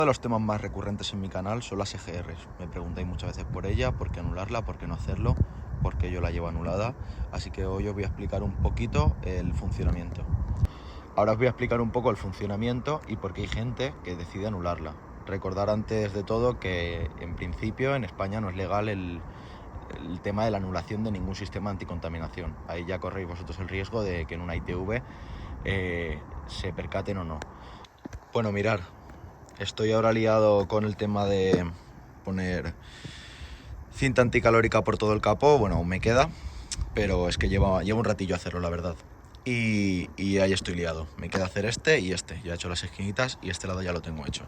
Uno de los temas más recurrentes en mi canal son las EGRs. Me preguntáis muchas veces por ella, por qué anularla, por qué no hacerlo, por qué yo la llevo anulada. Así que hoy os voy a explicar un poquito el funcionamiento. Ahora os voy a explicar un poco el funcionamiento y por qué hay gente que decide anularla. Recordar antes de todo que en principio en España no es legal el tema de la anulación de ningún sistema anticontaminación. Ahí ya corréis vosotros el riesgo de que en una ITV se percaten o no. Bueno, mirar, estoy ahora liado con el tema de poner cinta anticalórica por todo el capó. Bueno, aún me queda, pero es que lleva un ratillo hacerlo, la verdad. Y ahí estoy liado. Me queda hacer este y este. Ya he hecho las esquinitas y este lado ya lo tengo hecho.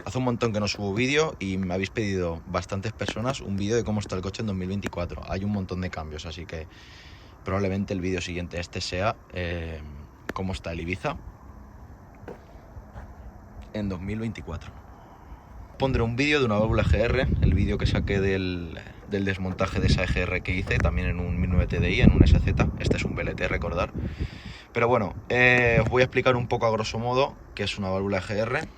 Hace un montón que no subo vídeo y me habéis pedido bastantes personas un vídeo de cómo está el coche en 2024. Hay un montón de cambios, así que probablemente el vídeo siguiente este sea cómo está el Ibiza en 2024. Pondré un vídeo de una válvula EGR, el vídeo que saqué del desmontaje de esa EGR que hice, también en un 1009 TDI, en un SZ. Este es un BLT, recordar. Pero bueno, os voy a explicar un poco a grosso modo qué es una válvula EGR,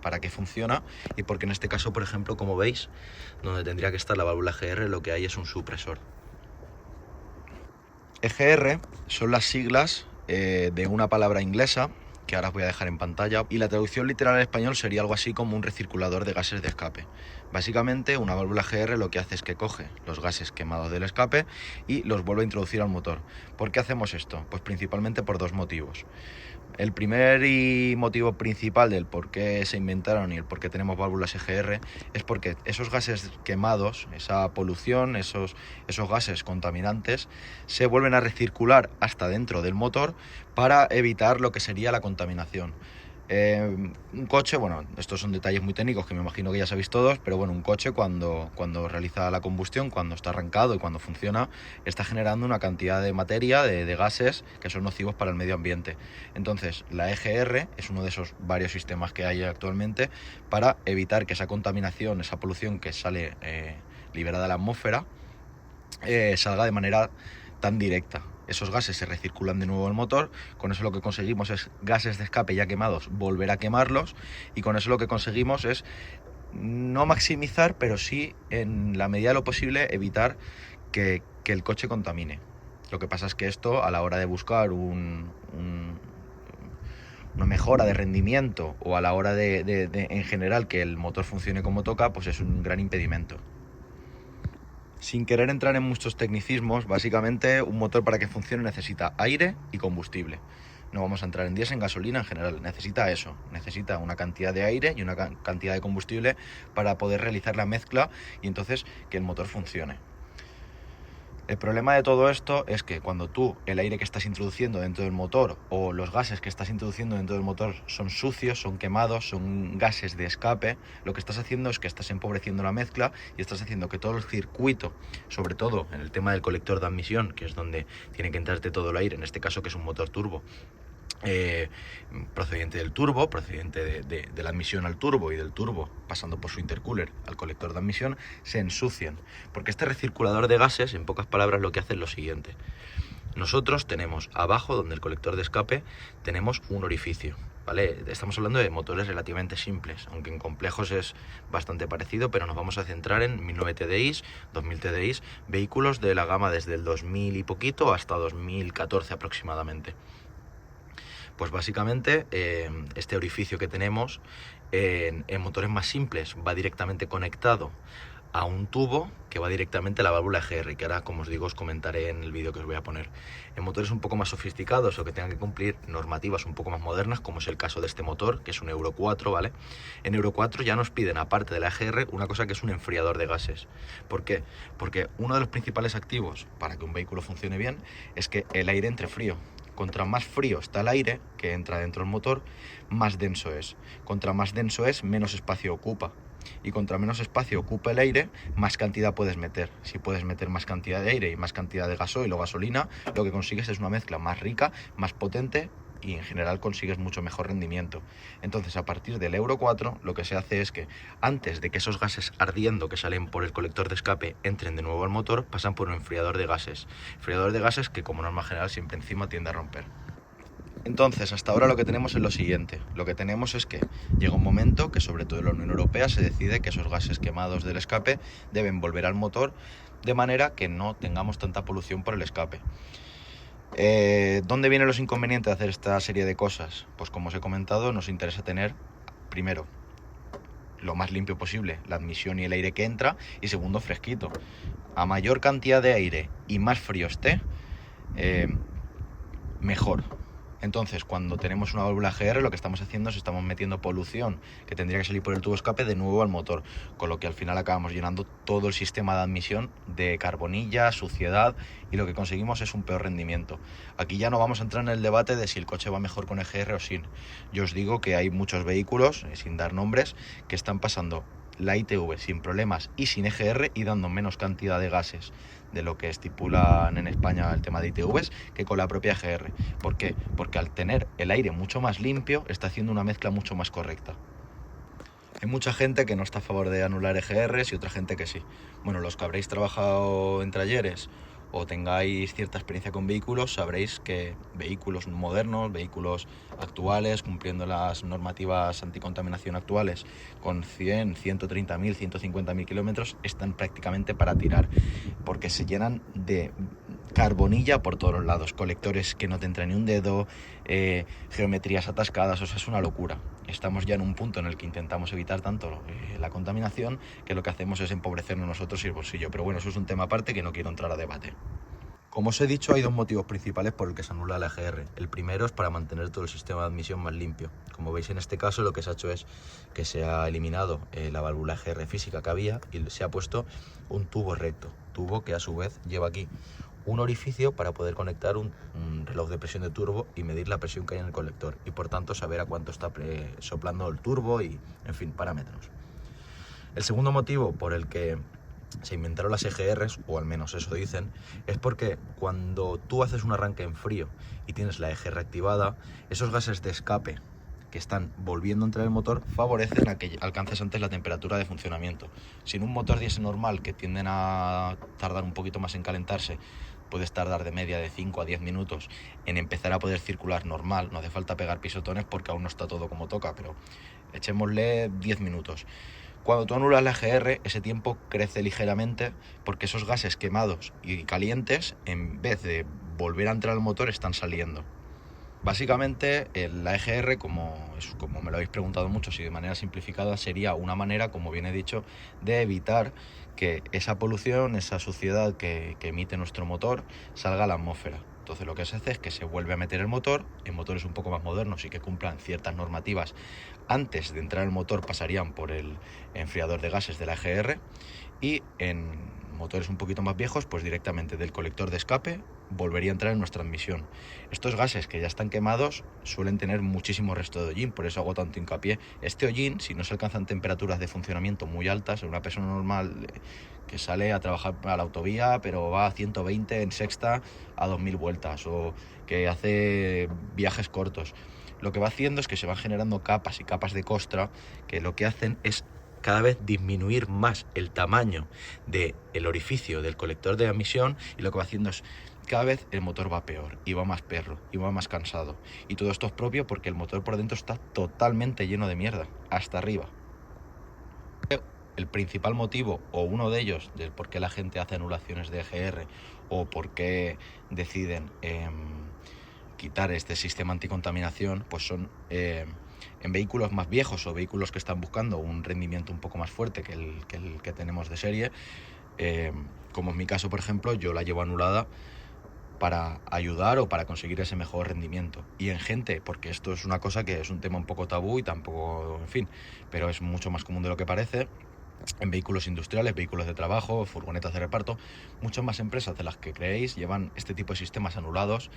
para qué funciona y porque en este caso, por ejemplo, como veis, donde tendría que estar la válvula EGR, lo que hay es un supresor. EGR son las siglas de una palabra inglesa que ahora os voy a dejar en pantalla, y la traducción literal al español sería algo así como un recirculador de gases de escape. Básicamente, una válvula EGR lo que hace es que coge los gases quemados del escape y los vuelve a introducir al motor. ¿Por qué hacemos esto? Pues principalmente por dos motivos. El primer y motivo principal del por qué se inventaron y el por qué tenemos válvulas EGR es porque esos gases quemados, esa polución, esos gases contaminantes, se vuelven a recircular hasta dentro del motor para evitar lo que sería la contaminación. Un coche, bueno, estos son detalles muy técnicos que me imagino que ya sabéis todos, pero bueno, un coche cuando realiza la combustión, cuando está arrancado y cuando funciona, está generando una cantidad de materia, de gases que son nocivos para el medio ambiente. Entonces, la EGR es uno de esos varios sistemas que hay actualmente para evitar que esa contaminación, esa polución que sale liberada a la atmósfera, salga de manera tan directa. Esos gases se recirculan de nuevo al motor, con eso lo que conseguimos es gases de escape ya quemados, volver a quemarlos, y con eso lo que conseguimos es no maximizar, pero sí en la medida de lo posible evitar que el coche contamine. Lo que pasa es que esto, a la hora de buscar una mejora de rendimiento o a la hora de en general que el motor funcione como toca, pues es un gran impedimento. Sin querer entrar en muchos tecnicismos, básicamente un motor para que funcione necesita aire y combustible. No vamos a entrar en diésel, en gasolina en general, necesita eso, necesita una cantidad de aire y una cantidad de combustible para poder realizar la mezcla y entonces que el motor funcione. El problema de todo esto es que cuando tú el aire que estás introduciendo dentro del motor o los gases que estás introduciendo dentro del motor son sucios, son quemados, son gases de escape, lo que estás haciendo es que estás empobreciendo la mezcla y estás haciendo que todo el circuito, sobre todo en el tema del colector de admisión, que es donde tiene que entrarte todo el aire, en este caso que es un motor turbo, procedente del turbo, procedente de la admisión al turbo y del turbo pasando por su intercooler al colector de admisión, se ensucian. Porque este recirculador de gases, en pocas palabras, lo que hace es lo siguiente. Nosotros tenemos abajo, donde el colector de escape, tenemos un orificio, ¿vale? Estamos hablando de motores relativamente simples, aunque en complejos es bastante parecido, pero nos vamos a centrar en 1009 TDIs, 2000 TDIs, vehículos de la gama desde el 2000 y poquito hasta 2014 aproximadamente. Pues básicamente este orificio que tenemos en motores más simples va directamente conectado a un tubo que va directamente a la válvula EGR, que ahora, como os digo, os comentaré en el vídeo que os voy a poner. En motores un poco más sofisticados o que tengan que cumplir normativas un poco más modernas, como es el caso de este motor, que es un Euro 4, ¿vale? En Euro 4 ya nos piden, aparte de la EGR, una cosa que es un enfriador de gases. ¿Por qué? Porque uno de los principales activos para que un vehículo funcione bien es que el aire entre frío. Contra más frío está el aire que entra dentro del motor, más denso es. Contra más denso es, menos espacio ocupa. Y contra menos espacio ocupa el aire, más cantidad puedes meter. Si puedes meter más cantidad de aire y más cantidad de gasoil o gasolina, lo que consigues es una mezcla más rica, más potente y en general consigues mucho mejor rendimiento. Entonces, a partir del Euro 4, lo que se hace es que antes de que esos gases ardiendo que salen por el colector de escape entren de nuevo al motor, pasan por un enfriador de gases. Enfriador de gases que, como norma general, siempre encima tiende a romper. Entonces, hasta ahora lo que tenemos es lo siguiente. Lo que tenemos es que llega un momento que, sobre todo en la Unión Europea, se decide que esos gases quemados del escape deben volver al motor de manera que no tengamos tanta polución por el escape. ¿Dónde vienen los inconvenientes de hacer esta serie de cosas? Pues como os he comentado, nos interesa tener, primero, lo más limpio posible la admisión y el aire que entra, y segundo, fresquito. A mayor cantidad de aire y más frío esté, mejor. Entonces, cuando tenemos una válvula GR, lo que estamos haciendo es estamos metiendo polución que tendría que salir por el tubo escape de nuevo al motor, con lo que al final acabamos llenando todo el sistema de admisión de carbonilla, suciedad, y lo que conseguimos es un peor rendimiento. Aquí ya no vamos a entrar en el debate de si el coche va mejor con EGR o sin. Yo os digo que hay muchos vehículos, sin dar nombres, que están pasando la ITV sin problemas y sin EGR y dando menos cantidad de gases de lo que estipulan en España el tema de ITVs que con la propia EGR. ¿Por qué? Porque al tener el aire mucho más limpio está haciendo una mezcla mucho más correcta. Hay mucha gente que no está a favor de anular EGRs y otra gente que sí. Bueno, los que habréis trabajado en talleres o tengáis cierta experiencia con vehículos, sabréis que vehículos modernos, vehículos actuales, cumpliendo las normativas anticontaminación actuales, con 100, 130.000, 150.000 kilómetros, están prácticamente para tirar, porque se llenan de carbonilla por todos los lados, colectores que no te entra ni un dedo, geometrías atascadas, o sea, es una locura. Estamos ya en un punto en el que intentamos evitar tanto la contaminación, que lo que hacemos es empobrecernos nosotros y el bolsillo. Pero bueno, eso es un tema aparte que no quiero entrar a debate. Como os he dicho, hay dos motivos principales por el que se anula la EGR. El primero es para mantener todo el sistema de admisión más limpio. Como veis en este caso, lo que se ha hecho es que se ha eliminado la válvula EGR física que había y se ha puesto un tubo recto. Tubo que a su vez lleva aquí un orificio para poder conectar un reloj de presión de turbo y medir la presión que hay en el colector y por tanto saber a cuánto está soplando el turbo y, en fin, parámetros. El segundo motivo por el que se inventaron las EGRs, o al menos eso dicen, es porque cuando tú haces un arranque en frío y tienes la EGR activada, esos gases de escape que están volviendo a entrar en el motor favorecen a que alcances antes la temperatura de funcionamiento. Si en un motor diésel normal, que tienden a tardar un poquito más en calentarse, puedes tardar de media de 5 a 10 minutos en empezar a poder circular normal, no hace falta pegar pisotones porque aún no está todo como toca, pero echémosle 10 minutos. Cuando tú anulas la EGR, ese tiempo crece ligeramente porque esos gases quemados y calientes, en vez de volver a entrar al motor, están saliendo. Básicamente, la EGR, como me lo habéis preguntado mucho, y de manera simplificada, sería una manera, como bien he dicho, de evitar que esa polución, esa suciedad que emite nuestro motor, salga a la atmósfera. Entonces lo que se hace es que se vuelve a meter el motor, en motores un poco más modernos y que cumplan ciertas normativas. Antes de entrar el motor pasarían por el enfriador de gases de la EGR y en motores un poquito más viejos, pues directamente del colector de escape volvería a entrar en nuestra admisión. Estos gases que ya están quemados suelen tener muchísimo resto de hollín, por eso hago tanto hincapié. Este hollín, si no se alcanzan temperaturas de funcionamiento muy altas, en una persona normal que sale a trabajar a la autovía, pero va a 120 en sexta a 2000 vueltas, o que hace viajes cortos, lo que va haciendo es que se van generando capas y capas de costra que lo que hacen es cada vez disminuir más el tamaño del orificio del colector de admisión, y lo que va haciendo es cada vez el motor va peor y va más perro y va más cansado, y todo esto es propio porque el motor por dentro está totalmente lleno de mierda hasta arriba. El principal motivo, o uno de ellos, del por qué la gente hace anulaciones de EGR o por qué deciden quitar este sistema anticontaminación, pues son en vehículos más viejos o vehículos que están buscando un rendimiento un poco más fuerte que el que tenemos de serie, como en mi caso, por ejemplo, yo la llevo anulada para ayudar o para conseguir ese mejor rendimiento. Y en gente, porque esto es una cosa que es un tema un poco tabú y tampoco, en fin, pero es mucho más común de lo que parece, en vehículos industriales, vehículos de trabajo, furgonetas de reparto, muchas más empresas de las que creéis llevan este tipo de sistemas anulados.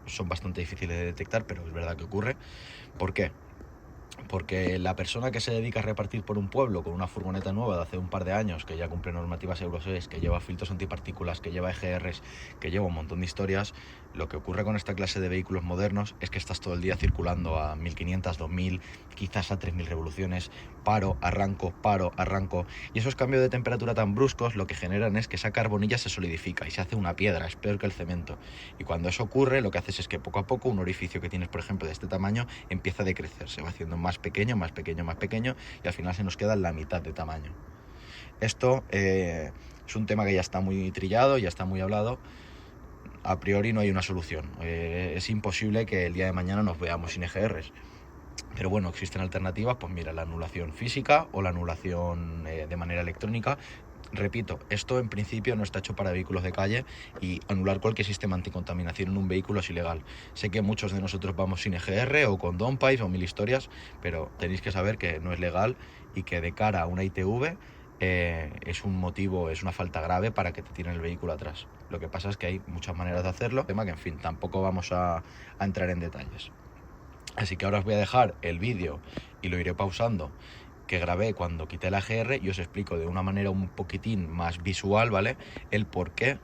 Son bastante difíciles de detectar, pero es verdad que ocurre. ¿Por qué? Porque la persona que se dedica a repartir por un pueblo con una furgoneta nueva de hace un par de años, que ya cumple normativas Euro 6, que lleva filtros antipartículas, que lleva EGRs, que lleva un montón de historias, lo que ocurre con esta clase de vehículos modernos es que estás todo el día circulando a 1500, 2000, quizás a 3000 revoluciones, paro, arranco, y esos cambios de temperatura tan bruscos lo que generan es que esa carbonilla se solidifica y se hace una piedra, es peor que el cemento. Y cuando eso ocurre, lo que haces es que poco a poco un orificio que tienes, por ejemplo, de este tamaño, empieza a decrecer, se va haciendo más pequeño, y al final se nos queda la mitad de tamaño. Esto es un tema que ya está muy trillado, ya está muy hablado. A priori no hay una solución. Es imposible que el día de mañana nos veamos sin EGRs. Pero bueno, existen alternativas, pues mira, la anulación física o la anulación de manera electrónica. Repito, esto en principio no está hecho para vehículos de calle y anular cualquier sistema anticontaminación en un vehículo es ilegal. Sé que muchos de nosotros vamos sin EGR o con Downpipe o mil historias, pero tenéis que saber que no es legal y que de cara a una ITV es un motivo, es una falta grave para que te tiren el vehículo atrás. Lo que pasa es que hay muchas maneras de hacerlo, tema que en fin, tampoco vamos a entrar en detalles. Así que ahora os voy a dejar el vídeo y lo iré pausando que grabé cuando quité la GR y os explico de una manera un poquitín más visual, ¿vale? El por qué,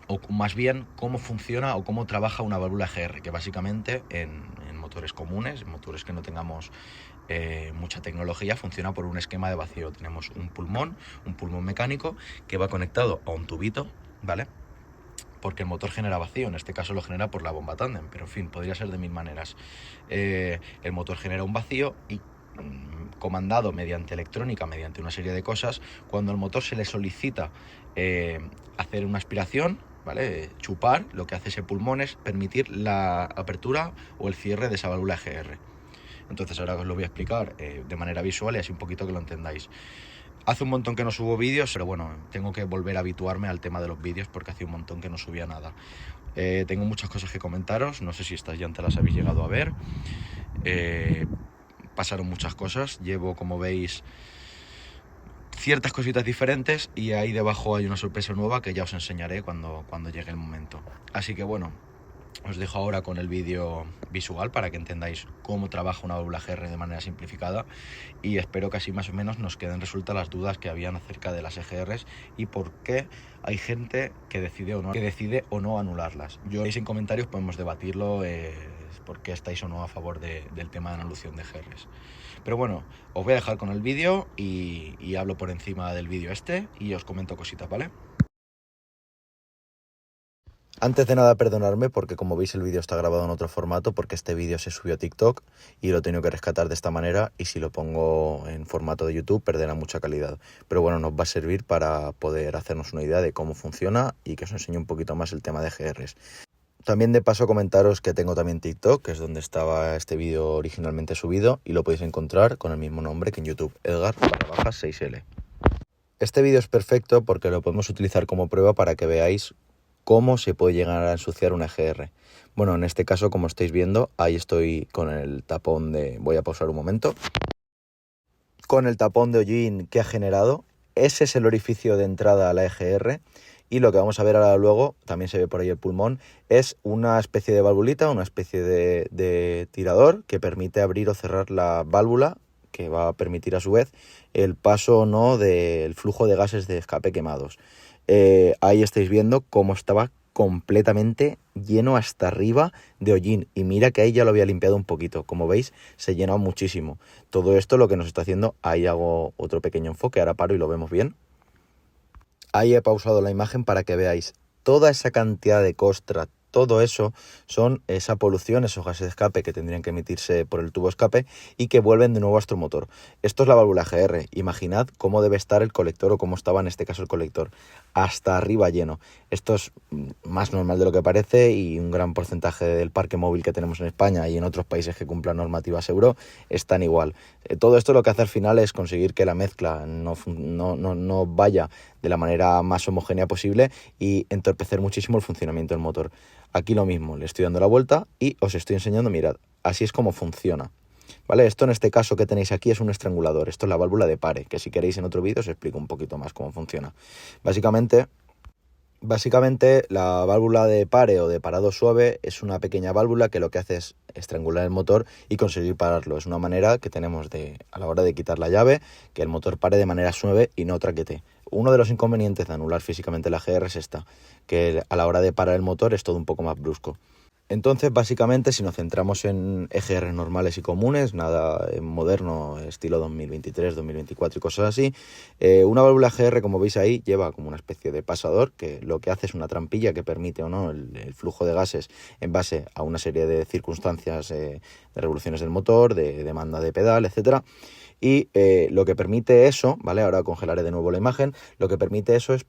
o más bien cómo funciona o cómo trabaja una válvula GR, que básicamente en motores comunes, en motores que no tengamos mucha tecnología, funciona por un esquema de vacío. Tenemos un pulmón mecánico que va conectado a un tubito, ¿vale? Porque el motor genera vacío, en este caso lo genera por la bomba tándem, pero en fin, podría ser de mil maneras. El motor genera un vacío y comandado mediante electrónica, mediante una serie de cosas, cuando al motor se le solicita hacer una aspiración, ¿vale? Chupar, lo que hace ese pulmón es permitir la apertura o el cierre de esa válvula EGR. Entonces ahora os lo voy a explicar de manera visual y así un poquito que lo entendáis. Hace un montón que no subo vídeos, pero bueno, tengo que volver a habituarme al tema de los vídeos porque hace un montón que no subía nada. Tengo muchas cosas que comentaros, no sé si estas llantas las habéis llegado a ver. Pasaron muchas cosas, llevo, como veis, ciertas cositas diferentes y ahí debajo hay una sorpresa nueva que ya os enseñaré cuando llegue el momento. Así que bueno, os dejo ahora con el vídeo visual para que entendáis cómo trabaja una válvula GR de manera simplificada y espero que así más o menos nos queden resueltas las dudas que habían acerca de las EGRs y por qué hay gente que decide o no anularlas. Yo veis en comentarios podemos debatirlo, por qué estáis o no a favor del tema de anulación de EGRs. Pero bueno, os voy a dejar con el vídeo y hablo por encima del vídeo y os comento cositas, ¿vale? Antes de nada, perdonadme porque como veis el vídeo está grabado en otro formato porque este vídeo se subió a TikTok y lo he tenido que rescatar de esta manera y si lo pongo en formato de YouTube perderá mucha calidad. Pero bueno, nos va a servir para poder hacernos una idea de cómo funciona y que os enseñe un poquito más el tema de GRs. También de paso comentaros que tengo también TikTok, que es donde estaba este vídeo originalmente subido y lo podéis encontrar con el mismo nombre que en YouTube, Edgar_6L. Este vídeo es perfecto porque lo podemos utilizar como prueba para que veáis cómo se puede llegar a ensuciar una EGR. Bueno, en este caso, como estáis viendo, ahí estoy con el tapón de... Voy a pausar un momento. Con el tapón de hollín que ha generado. Ese es el orificio de entrada a la EGR. Y lo que vamos a ver ahora luego, también se ve por ahí el pulmón, es una especie de valvulita, una especie de tirador que permite abrir o cerrar la válvula, que va a permitir a su vez el paso o no del flujo de gases de escape quemados. Ahí estáis viendo cómo estaba completamente lleno hasta arriba de hollín y mira que ahí ya lo había limpiado un poquito, como veis se llenó muchísimo. Todo esto lo que nos está haciendo, ahí hago otro pequeño enfoque, ahora paro y lo vemos bien. Ahí he pausado la imagen para que veáis toda esa cantidad de costra. Todo eso son esa polución, esos gases de escape que tendrían que emitirse por el tubo escape y que vuelven de nuevo a vuestro motor. Esto es la válvula GR. Imaginad cómo debe estar el colector o cómo estaba en este caso el colector. Hasta arriba lleno. Esto es más normal de lo que parece y un gran porcentaje del parque móvil que tenemos en España y en otros países que cumplan normativas Euro están igual. Todo esto lo que hace al final es conseguir que la mezcla no vaya de la manera más homogénea posible y entorpecer muchísimo el funcionamiento del motor. Aquí lo mismo, le estoy dando la vuelta y os estoy enseñando, mirad, así es como funciona. ¿Vale? Esto en este caso que tenéis aquí es un estrangulador, esto es la válvula de pare, que si queréis en otro vídeo os explico un poquito más cómo funciona. Básicamente Básicamente la válvula de pare o de parado suave es una pequeña válvula que lo que hace es estrangular el motor y conseguir pararlo. Es una manera que tenemos a la hora de quitar la llave, que el motor pare de manera suave y no traquete. Uno de los inconvenientes de anular físicamente la GR es que a la hora de parar el motor es todo un poco más brusco. Entonces, básicamente, si nos centramos en EGRs normales y comunes, nada moderno, estilo 2023, 2024 y cosas así, una válvula EGR, como veis ahí, lleva como una especie de pasador, que lo que hace es una trampilla que permite o no el flujo de gases en base a una serie de circunstancias de revoluciones del motor, de demanda de pedal, etcétera. Y lo que permite eso, ¿vale? Ahora congelaré de nuevo la imagen, lo que permite eso es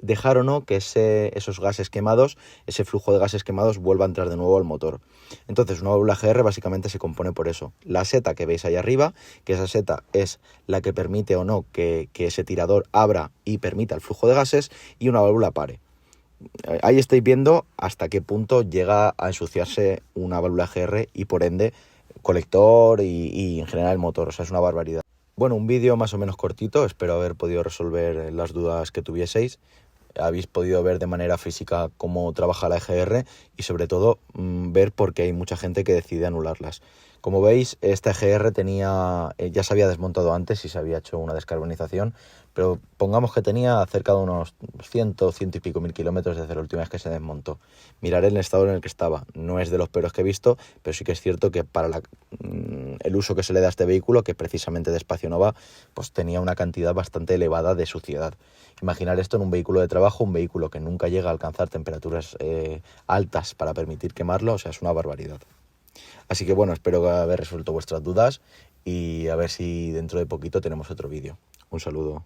dejar o no que esos gases quemados, ese flujo de gases quemados vuelva a entrar de nuevo al motor. Entonces una válvula GR básicamente se compone por eso. La seta que veis ahí arriba, que esa seta es la que permite o no que ese tirador abra y permita el flujo de gases, y una válvula pare. Ahí estáis viendo hasta qué punto llega a ensuciarse una válvula GR y por ende colector y en general el motor. O sea, es una barbaridad. Bueno, un vídeo más o menos cortito, espero haber podido resolver las dudas que tuvieseis. Habéis podido ver de manera física cómo trabaja la EGR y sobre todo ver por qué hay mucha gente que decide anularlas. Como veis, esta EGR ya se había desmontado antes y se había hecho una descarbonización, pero pongamos que tenía cerca de unos 100 y pico mil kilómetros desde la última vez que se desmontó. Miraré el estado en el que estaba. No es de los peores que he visto, pero sí que es cierto que para el uso que se le da a este vehículo, que precisamente de espacio no va, pues tenía una cantidad bastante elevada de suciedad. Imaginar esto en un vehículo de trabajo, un vehículo que nunca llega a alcanzar temperaturas altas para permitir quemarlo, o sea, es una barbaridad. Así que bueno, espero haber resuelto vuestras dudas y a ver si dentro de poquito tenemos otro vídeo. Un saludo.